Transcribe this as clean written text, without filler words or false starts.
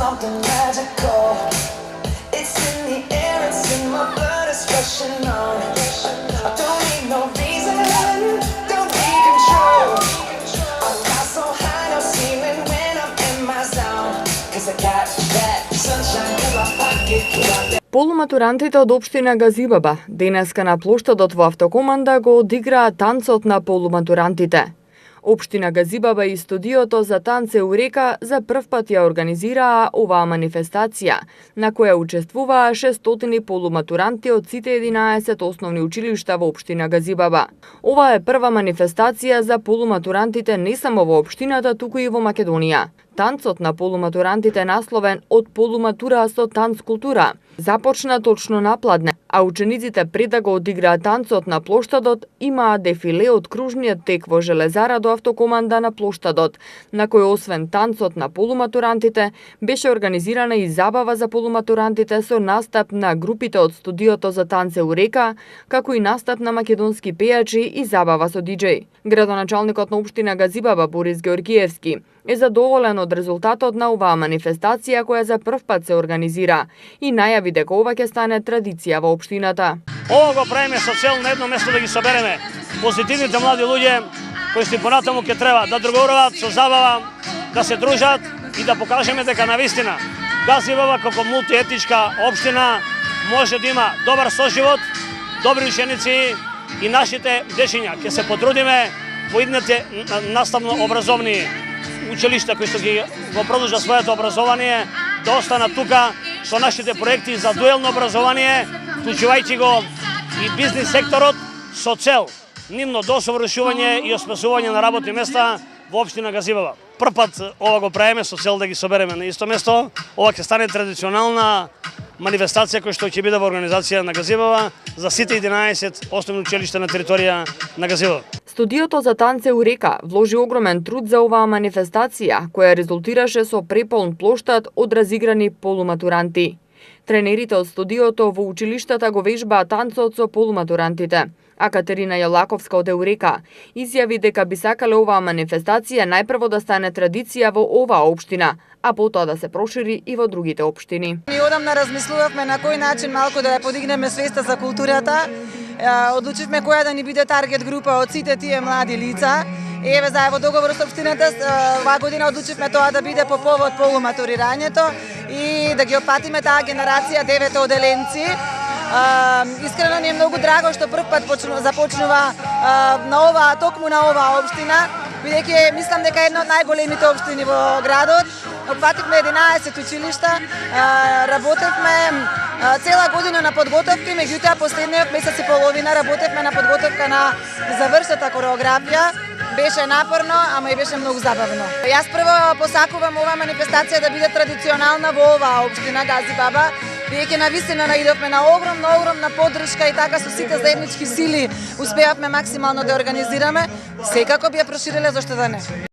something magical. It's in the air, it's in my blood, it's rushing on. I don't need no reason, don't need control. I fly so high, no ceiling when I'm in my zone. 'Cause I got that sunshine in my pocket. Полуматурантите од општина Газибаба денеска на плоштадот во Автокоманда го одиграа танцот на полуматурантите. Општина Газибаба и студиото за танц Еурека за прв пат ја организираа оваа манифестација, на која учествуваа 600 полуматуранти од сите 11 основни училишта во општина Газибаба. Ова е прва манифестација за полуматурантите не само во општината, туку и во Македонија. Танцот на полуматурантите насловен од полуматура со танц култура започна точно напладне, а учениците пред да го одиграат танцот на плоштадот имаа дефиле од кружниот тек во Железара до Автокоманда на плоштадот, на кој освен танцот на полуматурантите беше организирана и забава за полуматурантите со настап на групите од студиото за танц Еурека, како и настап на македонски пејачи и забава со диџеј. Градоначалникот на општина Газибаба Борис Георгиевски е задоволен од резултатот на оваа манифестација која за прв пат се организира и најави дека ова ќе стане традиција во општината. Ова го правиме со цел на едно место да ги собереме позитивните млади луѓе кои што понатаму ќе треба да договоруваат со забава, да се дружат и да покажеме дека навистина Газибаба како мултиетничка општина може да има добар соживот, добри ученици и нашите дечиња ќе се потрудиме во идните наставно-образовни училишта кои што ги го продолжат своето образование да останат тука со нашите проекти за дуелно образование, вклучувајќи го и бизнис секторот со цел нивно досовршување и оспасување на работни места во општина Газибаба. Прв пат ова го правиме со цел да ги собереме на исто место. Ова ќе стане традиционална манифестација која што ќе биде во организација на Газибаба за сите 11 основни училишта на територија на Газибаба. Студиото за танц Еурека вложи огромен труд за оваа манифестација, која резултираше со преполн плоштад од разиграни полуматуранти. Тренерите од студиото во училиштата го вежбаа танцот со полуматурантите, а Катерина Јалаковска од Еурека изјави дека би сакале оваа манифестација најпрво да стане традиција во оваа општина, а потоа да се прошири и во другите општини. Ние одамна размислувавме на кој начин малку да ја подигнеме свеста за културата. Одлучивме која да ни биде таргет група од сите тие млади лица. Еве заедно во договор со општината оваа година одлучивме тоа да биде по повод полуматурирањето и да ги опатиме таа генерација девете оделенци. Искрено ни е многу драго што прв пат започнува токму на оваа општина, бидејќи мислам дека е една од најголемите општини во градот. Опфативме 11 училишта, работевме цела година на подготовки, меѓутоа последниот месец и половина работевме на подготовка на завршната кореографија. Беше напорно, ама и беше многу забавно. Јас прво посакувам оваа манифестација да биде традиционална во оваа општина Газибаба, бидејќи навистина наидовме на огромна поддршка и така со сите заеднички сили успеавме максимално да организираме. Секако би ја прошириле, зошто да не.